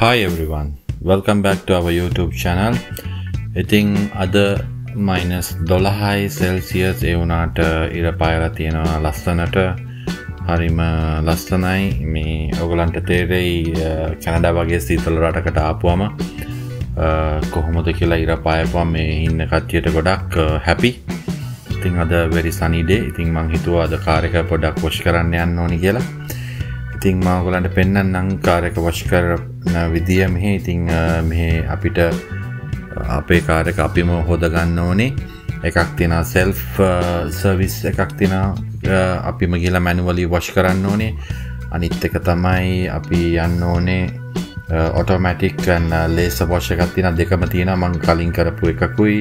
Hi everyone, welcome back to our YouTube channel. ඉතින් අද -12 Celsius ඒ වුණාට ඉර පායලා තියෙනවා ලස්සනට. හරිම ලස්සනයි. මේ ඔයගලන්ට තේරෙයි කැනඩා වගේ සීතල රටකට ආපුවම කොහොමද කියලා ඉර පායපුවම මේ ඉන්න කට්ටියට ගොඩක් happy. ඉතින් අද very sunny day. ඉතින් මං හිතුවා අද කාර් එක පොඩ්ඩක් wash කරන්න යන්න ඕනි කියලා. ඉතින් මම ඔයගලන්ට පෙන්නන්නම් කාර් එක wash කරන විදිය මෙහි. ඉතින් මෙහි අපිට අපේ කාර් එක අපිම හොද ගන්න ඕනේ. එකක් තියෙනවා self service එකක් තියෙනවා අපිම ගිහලා manually wash කරන්න ඕනේ. අනිත් එක තමයි අපි යන්න ඕනේ automatic and laser wash එකක් තියෙනවා. දෙකම තියෙනවා. මම කලින් කරපු එකකුයි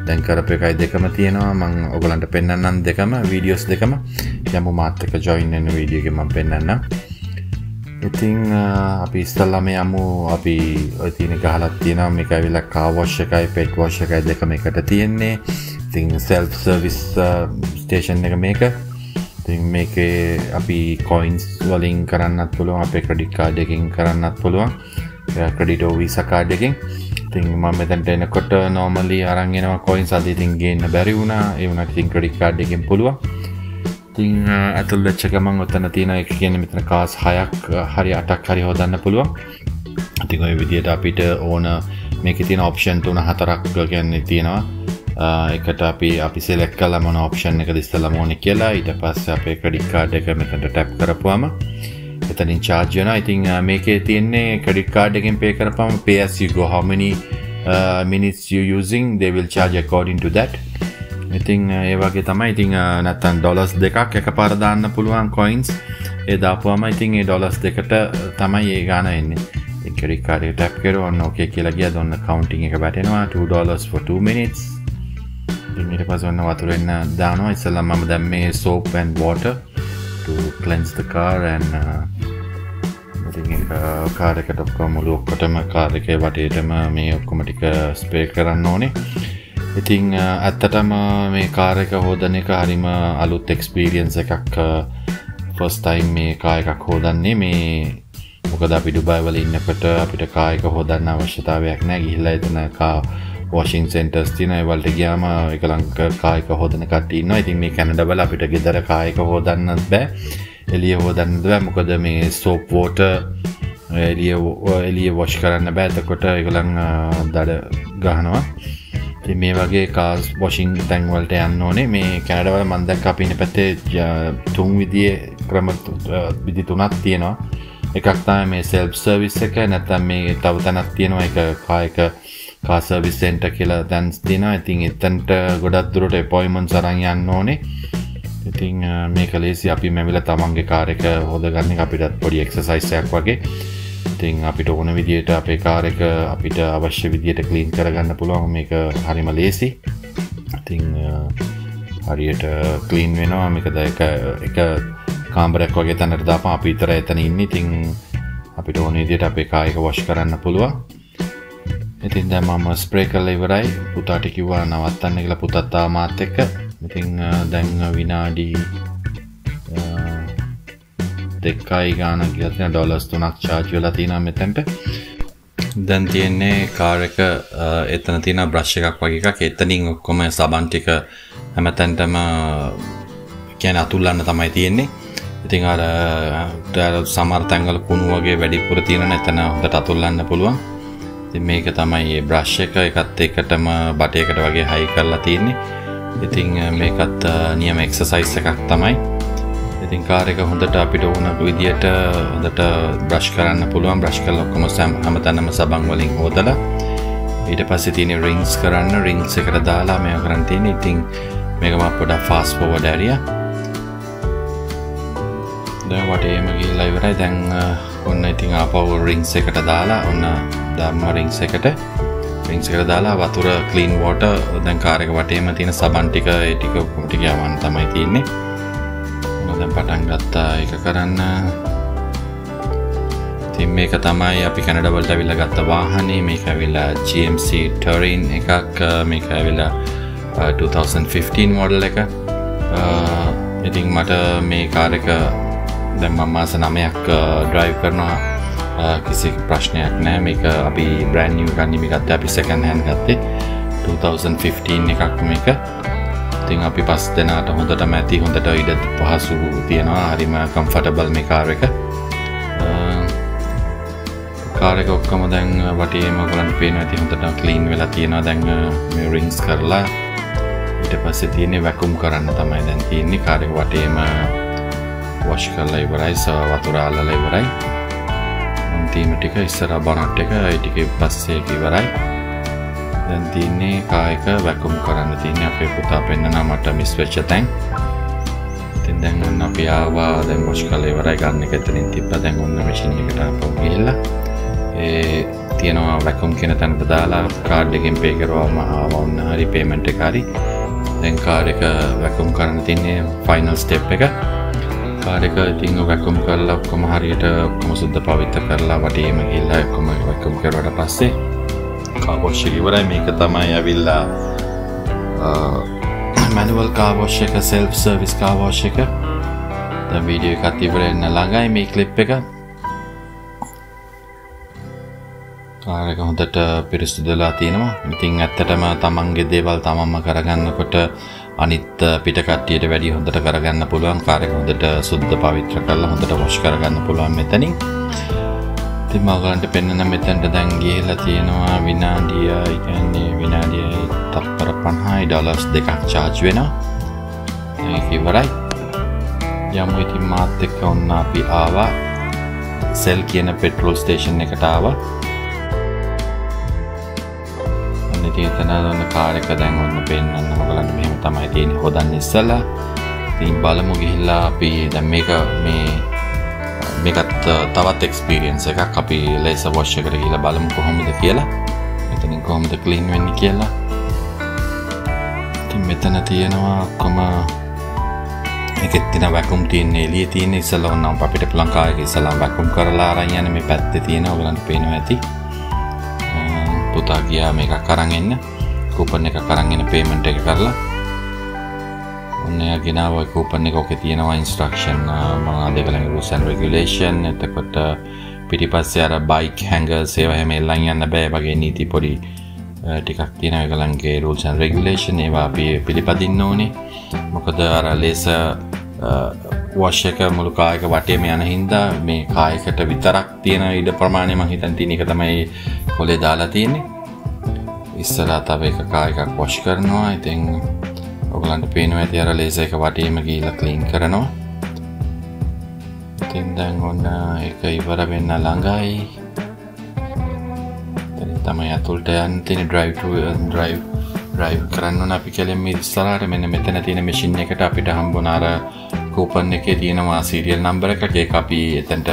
දැන් කරපු එකයි දෙකම තියෙනවා. මම ඔයගලන්ට පෙන්නන්නම් දෙකම වීඩියෝස් දෙකම. යමු මාත් එක්ක join වෙන වීඩියෝ එකේ මම පෙන්නන්නම්. ඉතින් අපි ඉස්සල්ලාම යමු. අපි ඔය තියෙන ගහලා තියෙනවා මේක ඇවිල්ලා car wash එකයි pet wash එකයි දෙකම එකට තියෙන්නේ. ඉතින් self service station එක මේක. ඉතින් මේකේ අපි coins වලින් කරන්නත් පුළුවන්, අපේ credit card එකකින් කරන්නත් පුළුවන්, credit or visa card එකකින්. ඉතින් මම මෙතනට එනකොට normally අරන් එනවා coins. අද ඉතින් ගේන්න බැරි වුණා. ඒ වුණාට ඉතින් credit card එකකින් පුළුවන්. ඉතින් ඇතුල් වෙච්ච ගමන් ඔතන තියෙන එක කියන්නේ මෙතන කාස් 6ක් හරි 8ක් හරි හොදන්න පුළුවන්. ඉතින් ওই විදිහට අපිට ඕන මේකේ තියෙන ඔප්ෂන් 3-4ක් කියන්නේ තියෙනවා. එකට අපි select කළා මොන ඔප්ෂන් එකද ඉස්සෙල්ලාම ඕනේ කියලා. ඊට පස්සේ අපේ credit card එක මෙතනට tap කරපුවාම එතනින් charge වෙනවා. ඉතින් මේකේ තියෙන්නේ credit card එකෙන් pay කරපුවාම pay as you go, how many minutes you using, they will charge according to that. ඉතින් ඒ වගේ තමයි. ඉතින් නැත්තම් ඩොලර්ස් දෙකක් එකපාර දාන්න පුළුවන් coins. ඒ දාපුවම ඉතින් ඒ ඩොලර්ස් දෙකට තමයි ඒ ගාන එන්නේ. ඉතින් credit card එක tap කරලා ඔන්න okay කියලා ගියාද ඔන්න counting එක වැටෙනවා. $2 for 2 minutes. ඉතින් ඊට පස්සේ ඔන්න වතුරෙන් දානවා. ඉස්සෙල්ලා මම දැන් මේ soap and water to cleanse the car and ඉතින් ඒක කාර් එකට ඔක්කොටම කාර් එකේ වටේටම මේ ඔක්කොම ටික ස්ප්‍රේ කරන්න ඕනේ. ඉතින් ඇත්තටම මේ කාර් එක හොදන එක හරිම අලුත් එක්ස්පීරියන්ස් එකක්. ෆස්ට් ටයිම් මේ කාර් එකක් හොදන්නේ. මේ මොකද අපි ඩුබායි වල ඉන්නකොට අපිට කාර් එක හොදන්න අවශ්‍යතාවයක් නැහැ. ගිහිල්ලා එතන කාර් වොෂින් සෙන්ටර්ස් තියෙනවා. ඒ වලට ගියාම ඒකලංක කාර් එක හොදන කට්ටිය ඉන්නවා. ඉතින් මේ කැනඩා වල අපිට ගෙදර කාර් එක හොදන්නත් බෑ. එළිය හොදන්නත් බෑ. මොකද මේ සෝප් වෝටර් එළිය වොෂ් කරන්න බෑ. එතකොට ඒගොල්ලන් දඩ ගහනවා. ඉතින් මේ වගේ කාර්ස් වොෂින් ටැන්ක් වලට යන්න ඕනේ. මේ කැනඩා වල මම දැක්ක අපි ඉන්න පැත්තේ තුන් විදිහේ ක්‍රම විදි තුනක් තියෙනවා. එකක් තමයි මේ self service එක. නැත්නම් මේ තව තැනක් තියෙනවා. ඒක car service center කියලා තැන් තියෙනවා. ඉතින් එතනට ගොඩක් දුරට appointments අරන් යන්න ඕනේ. ඉතින් මේක ලේසි. අපි මෙවිලා තමන්ගේ කාර් එක හොදගන්න එක අපිට පොඩි exercise එකක් වගේ. ඉතින් අපිට ඕන විදිහට අපේ කාර් එක අපිට අවශ්‍ය විදිහට ක්ලීන් කරගන්න පුළුවන්. මේක හරිම ලේසි. ඉතින් හරියට ක්ලීන් වෙනවා. මේක එක කාමරයක් වගේ තැනකට දාපම අපි විතර එතන ඉන්නේ. ඉතින් අපිට ඕන විදිහට අපේ කාර් එක වොෂ් කරන්න පුළුවන්. ඉතින් දැන් මම ස්ප්‍රේ කරලා ඉවරයි. පුතාට කිව්වා නවත්තන්න කියලා. පුතාත් ආවා මාත් එක්ක. ඉතින් දැන් විනාඩි දෙකයි ගාන ගියත් නේ ඩොලර්ස් 3ක් charge වෙලා තියෙනවා මෙතනට. දැන් තියෙන්නේ කාර් එක එතන තියෙන බ්‍රෂ් එකක් වගේ එකක්. එතනින් ඔක්කොම සබන් ටික හැමතැනටම කියන්නේ අතුල්ලන්න තමයි තියෙන්නේ. ඉතින් අර සමහර තැන්වල කුණු වගේ වැඩිපුර තියෙන නැතන හොඳට අතුල්ලන්න පුළුවන්. ඉතින් මේක තමයි මේ බ්‍රෂ් එක. එකත් එකටම බටයකට වගේ හයි කරලා තියෙන්නේ. ඉතින් මේකත් නියම එක්සර්සයිස් එකක් තමයි. ඉතින් කාර් එක හොඳට අපිට ඕන විදියට හොඳට බ්‍රෂ් කරන්න පුළුවන්. බ්‍රෂ් කරලා ඔක්කොම හැමතැනම සබන් වලින් හොදලා ඊට පස්සේ තියෙන රින්ග්ස් කරන්න. රින්ග්ස් එකට දාලා මේක කරන් තියෙන්නේ. ඉතින් මේක මම පොඩ්ඩක් ෆාස්ට් ෆෝවර්ඩ් ඇරියා. දැන් වටේම ගිහලා ඉවරයි. දැන් ඔන්න ඉතින් ආපහු රින්ග්ස් එකට දාලා ඔන්න ධර්ම රින්ග්ස් එකට දාලා වතුර ක්ලීන් වෝටර් දැන් කාර් එක වටේම තියෙන සබන් ටික ඒ ටික ඔක්කොම ටික යවන්න තමයි තියෙන්නේ. දැන් පටන් ගත්තා ඒක කරන්න. ඉතින් මේක තමයි අපි කැනඩා වලට අවිල්ලා ගත්ත වාහනේ. මේක ඇවිල්ලා GMC Terrain එකක්. මේක ඇවිල්ලා 2015 model එක. ඉතින් මට මේ කාර් එක දැන් මම මාස 9ක් drive කරනවා. කිසි ප්‍රශ්නයක් නැහැ. මේක අපි brand new ගන්න මේකත් අපි second hand ගත්තේ 2015 එකක් මේක. ඉතින් අපි පස් දෙනාට හොඳටම ඇති, හොඳට ඉඩ පහසු තියෙනවා, හරිම comfortable මේ කාර් එක. කාර් එක ඔක්කොම දැන් වටේම ඔයගලන්ට පේනවා ඇති, හොඳට ක්ලීන් වෙලා තියෙනවා. දැන් මේ රින්ග්ස් කරලා ඊට පස්සේ තියෙන්නේ වැකුම් කරන්න තමයි දැන් තියෙන්නේ. කාර් එක වටේම wash කරලා ඉවරයි, වතුර අල්ලලා ඉවරයි. අන්තිම ටික ඉස්සර බනට් එක ඒ ටික පස්සේ ඉවරයි. දැන් තියෙන්නේ කායක වැකුම් කරන්න තියෙන්නේ. අපේ පුතා පෙන්නනවා මට මිස් වෙච්ච තැන්. ඉතින් දැන් ඔන්න අපි ආවා, දැන් wash කරලා ඉවරයි. ගන්න එක එතනින් තිබ්බා. දැන් ඔන්න මැෂින් එකට ආපහු ගිහලා ඒ තියෙනවා වැකුම් කියන තැනට දාලා කාඩ් එකෙන් පේ කරුවාම ආවා ඔන්න හරි පේමන්ට් එක හරි. දැන් කාර් එක වැකුම් කරන්න තියෙන්නේ ෆයිනල් ස්ටෙප් එක. කාර් එක ඉතින් වැකුම් කරලා ඔක්කොම හරියට ඔක්කොම සුද්ධ පවිත්‍ර කරලා වටේම ගිහලා ඔක්කොම වැකුම් කරුවාට පස්සේ කාර් වොෂ් එක ඉවරයි. මේක තමයි ඇවිල්ලා manual car wash එක, self service car wash එක. දැන් වීඩියෝ එකත් ඉවර වෙන්න ළඟයි. මේ ක්ලිප් එක කාර් එක හොඳට පිරිසිදුලා තියෙනවා. ඉතින් ඇත්තටම තමන්ගේ දේවල් තමන්ම කරගන්නකොට අනිත් පිට කට්ටියට වැඩි හොඳට කරගන්න පුළුවන්. කාර් එක හොඳට සුද්ධ පවිත්‍ර කරලා හොඳට වොෂ් කරගන්න පුළුවන් මෙතනින්. ඉතින් මම ඔයගලන්ට පෙන්නන මෙතනට දැන් ගිහලා තියෙනවා විනාඩිය, ඒ කියන්නේ විනාඩියයි තත්පර 50යි ඩොලර්ස් දෙකක් charge වෙනවා. ඒක ඉවරයි. යමු ඉතින් මාත් එක්ක ඔන්න අපි ආවා සෙල් කියන පෙට්‍රෝල් ස්ටේෂන් එකට ආවා. ඉතින් එතන ඔන්න කාර් එක දැන් ඔන්න පෙන්නන්න ඔයගලන්ට මෙහෙම තමයි තියෙන්නේ. හොදන්න ඉස්සලා ඉතින් බලමු ගිහිල්ලා අපි දැන් මේකත් තවත් එක්ස්පීරියන්ස් එකක්. අපි ලේසර් වොෂ් එකට ගිහිල්ලා බලමු කොහොමද කියලා. මෙතනින් කොහොමද ක්ලීන් වෙන්නේ කියලා. ඉතින් මෙතන තියෙනවා ඔක්කොම එකෙත් තියෙන වැකුම් තියෙන එළියේ තියෙන ඉස්සලා ඔන්න අපිට පුළුවන් කාර් එක ඉස්සලා වැකුම් කරලා අරන් යන්නේ. මේ පැත්තේ තියෙන ඔයගලන්ට පේනවා ඇති. පුතා ගියා මේකක් අරන් එන්න, කූපන් එකක් අරන් එන්න පේමන්ට් එක කරලා. ඔන්න එයා ගෙනාවා ඔය කූපන් එක. ඔකේ තියෙනවා ඉන්ස්ට්‍රක්ෂන් මොනවද ඒගොල්ලන්ගේ rules and regulation. එතකොට පිටිපස්සේ අර බයික් හැංගර්ස් ඒවා හැම එල්ලන් යන්න බෑ වගේ නීති පොඩි ටිකක් තියෙනවා ඒගොල්ලන්ගේ rules and regulation. ඒවා අපි පිළිපදින්න ඕනේ. මොකද අර ලේසර් වොෂ් එක මුළු කායක වටේම යන හින්දා මේ කායකට විතරක් තියෙන ඉඩ ප්‍රමාණය මම හිතන් තියෙන එක තමයි කොලේ දාලා තියෙන්නේ. ඉස්සරහා තව එක කායකක් වොෂ් කරනවා. ඉතින් ඔයගලන්ට පේනවා ඇති අර ලේසර් එක වටේම ගිහිල්ලා ක්ලීන් කරනවා. ඉතින් දැන් ඔන්න ඒක ඉවර වෙන්න ළඟයි. දැන් තමයි අතුල්ට යන්න තියෙන drive කරන්න ඕන. අපි කෙලින්ම ඉස්සරහට මෙන්න මෙතන තියෙන මැෂින් එකට අපිට හම්බුන අර කූපන් එකේ තියෙනවා සීරියල් නම්බර් එකක්. ඒක අපි එතනට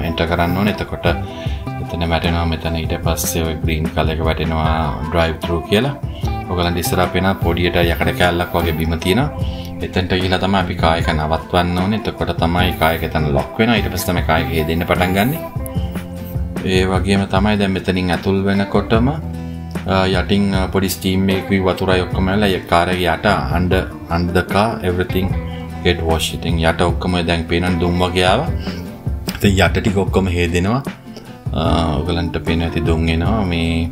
එන්ටර් කරන්න ඕනේ. එතකොට එතන වැටෙනවා මෙතන. ඊට පස්සේ ওই green color එක වැටෙනවා drive through කියලා. ඔයගලන්ට ඉස්සරහ පේන පොඩියට යකඩ කෑල්ලක් වගේ බිම තියෙනවා. එතනට ගිහලා තමයි අපි කායක නවත්වන්න ඕනේ. එතකොට තමයි කායක එතන ලොක් වෙනවා. ඊට පස්සේ තමයි කායක හේදෙන්න පටන් ගන්නෙ. ඒ වගේම තමයි දැන් මෙතනින් ඇතුල් වෙනකොටම යටින් පොඩි ස්ටීම් එකකුයි වතුරයි ඔක්කොම ඇවිල්ලා ඒ කාර් එකේ යට under the car everything get washed. ඉතින් යට ඔක්කොම දැන් පේනන් දුම් වගේ ආවා. ඉතින් යට ටික ඔක්කොම හේදෙනවා. ඔයගලන්ට පේනවා ඇති දුම් එනවා. මේ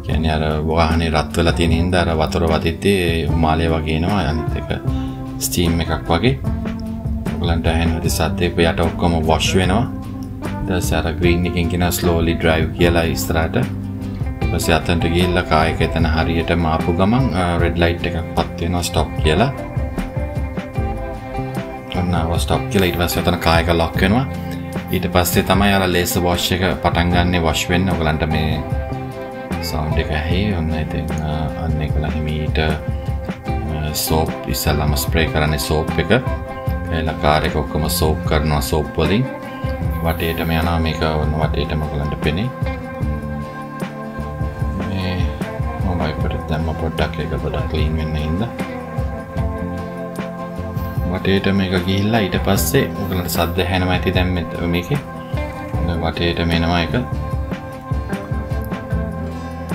කියන්නේ අර වාහනේ රත් වෙලා තියෙන හින්දා අර වතුර වදිද්දී මාළය වගේ එනවා. අනිත් එක ස්ටීම් එකක් වගේ. ඔයගලන්ට ඇහෙනවා ඇති සද්දේ. යට ඔක්කොම wash වෙනවා. ඊට පස්සේ අර green එකෙන් කියන slowly drive කියලා ඉස්සරහට. ඊපස්සේ අතන්ට ගිහිල්ලා කායක එතන හරියටම ආපු ගමන් red light එකක් පත් වෙනවා stop කියලා. ඔන්න stop කියලා. ඊට පස්සේ එතන කායක lock වෙනවා. ඊට පස්සේ තමයි අර laser wash එක පටන් ගන්න wash වෙන්න. ඔයගලන්ට මේ sound එක ඇහි. ඔන්න ඉතින් අන්න ඒකලා හිමීට soap ඉස්සල්ලාම spray කරන්නේ soap එක. එලා කාර් එක ඔක්කොම soap කරනවා soap වලින්. වටේටම යනවා මේක. ඔන්න වටේටම ඔයගලන්ට පෙනේ. දැම්ම පොඩ්ඩක් එක පොඩ්ඩක් ක්ලීන් වෙන්න හින්දා වටේට මේක ගිහිල්ලා ඊට පස්සේ ඔයගලන්ට සද්ද ඇහෙනවා ඇති දැන් මේකේ වටේට මෙනවා එක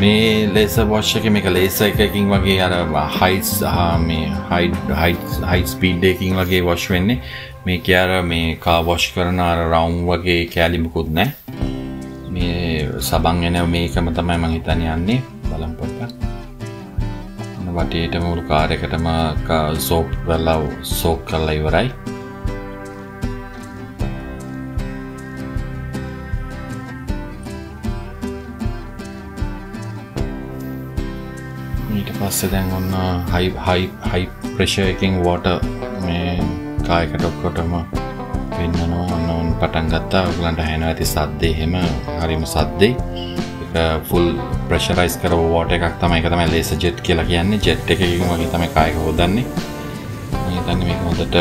මේ ලේසර් වොෂ් එකේ මේක ලේසර් එකකින් වගේ අර heights මේ height speed එකකින් වගේ වොෂ් වෙන්නේ මේක අර මේ කාර් වොෂ් කරන අර රවුන්ඩ් වගේ කැලි මුකුත් නැහැ සබන් එන මේකම තමයි මම හිතන්නේ යන්නේ බලමු පොඩ්ඩක් වටේටම මුළු කාර් එකටම සෝප් කරලා සෝක් කරලා ඉවරයි ඊට පස්සේ දැන් ඔන්න high pressure එකකින් water මේ කායකට ඔක්කොටම වෙන්නනවා ඔන්න පටන් ගත්තා ඔයගලන්ට ඇහෙනවා ඇති සද්දේ එහෙම හරිම සද්දේ ඒක full pressurized කරව water එකක් තමයි ඒක තමයි laser jet කියලා කියන්නේ jet එකකින් වගේ තමයි කායක හොදන්නේ මම හිතන්නේ මේක හොඳට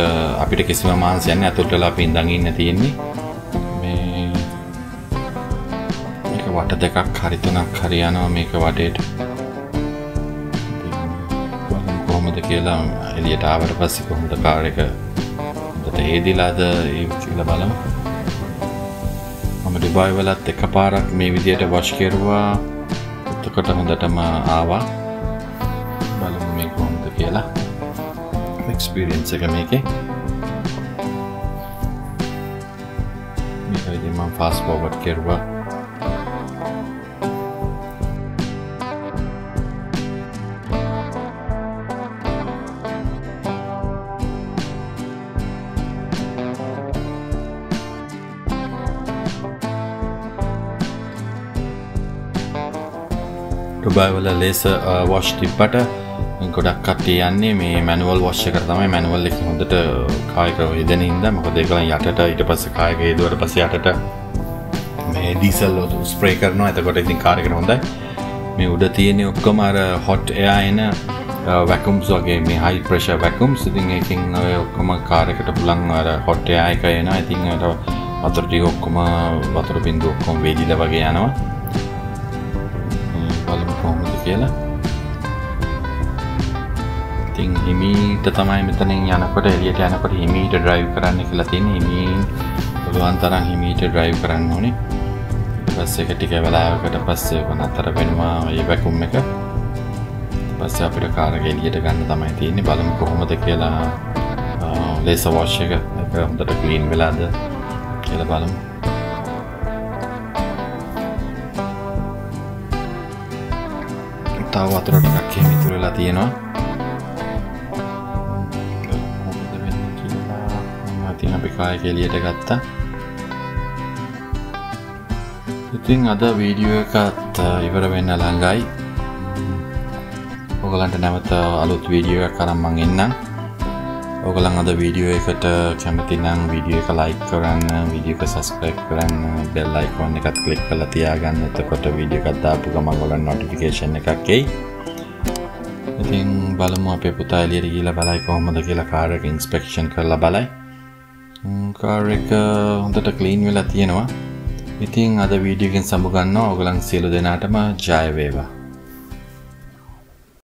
අපිට කිසිම මාංශයක් නැහැ අතුල්ට වෙලා අපි ඉඳන් ඉන්න තියෙන්නේ මේ මේක වට දෙකක් හරි තුනක් හරි යනවා මේක වටේට කොහොමද කියලා එළියට ආවට පස්සේ කොහොමද කාර් එක හොඳට හේදිලාද ඒ කියලා බලමු මම ඩුබායි වලත් එකපාරක් මේ විදියට වොෂ් කරුවා එතකොට හොඳටම ආවා බලමු මේ කොහොමද කියලා එක්ස්පීරියන්ස් එක මේකේ මේක ඉතින් මම ෆාස්ට් ෆෝවර්ඩ් කරුවා ඩුබායි වල laser wash තිබ්බට ගොඩක් කට්ටිය යන්නේ මේ manual wash එකට තමයි manual එකේ හොඳට කායක වේදෙන ඉඳලා මොකද ඒකලන් යටට ඊට පස්සේ කායක හේදුවට පස්සේ යටට මේ ඩීසල් වල ස්ප්‍රේ කරනවා එතකොට ඉතින් කාර් එකට හොඳයි මේ උඩ තියෙන ඔක්කොම අර hot air එන vacuums වගේ මේ high pressure vacuums ඉතින් ඒකෙන් ඔය ඔක්කොම කාර් එකට පුලන් අර hot air එක එනවා ඉතින් අර වතුර ටික ඔක්කොම වතුර බින්දුව ඔක්කොම වේදිලා වගේ යනවා බලමු කොහොමද කියලා ඉතින් හිමීට තමයි මෙතනින් යනකොට එළියට යනකොට හිමීට drive කරන්න කියලා තියෙන්නේ හිමීන් පුළුවන් තරම් හිමීට drive කරන්න ඕනේ ඊට පස්සේ ටික වෙලාවකට පස්සේ වනතර වෙනවා මේ vacuum එක ඊට පස්සේ අපිට කාර් එක එළියට ගන්න තමයි තියෙන්නේ බලමු කොහොමද කියලා laser wash එක හොඳට clean වෙලාද කියලා බලමු තව වතුර ටිකක් එහෙම ඉතුරු වෙලා තියෙනවා. මොකද වෙන්නේ කියලා මම ඉතින් අපි කායක එළියට ගත්තා. ඉතින් අද වීඩියෝ එකත් ඉවර වෙන්න ළඟයි. ඔයගලන්ට නැවත අලුත් වීඩියෝ එකක් අරන් මම එන්නම්. ඔයගලන් අද වීඩියෝ එකට කැමති නම් වීඩියෝ එක ලයික් කරන්න, වීඩියෝ එක සබ්ස්ක්‍රයිබ් කරන්න, බෙල් අයිකන් එකත් ක්ලික් කරලා තියාගන්න. එතකොට වීඩියෝ එකක් දාපු ගමන් ඔයගලන්ට නොටිෆිකේෂන් එකක් එයි. ඉතින් බලමු අපේ පුතා එළියට ගිහලා බලයි කොහොමද කියලා කාර් එක ඉන්ස්පෙක්ෂන් කරලා බලයි. කාර් එක හොඳට ක්ලීන් වෙලා තියෙනවා. ඉතින් අද වීඩියෝ එකෙන් සමු ගන්නවා. ඔයගලන් සියලු දෙනාටම ජය වේවා.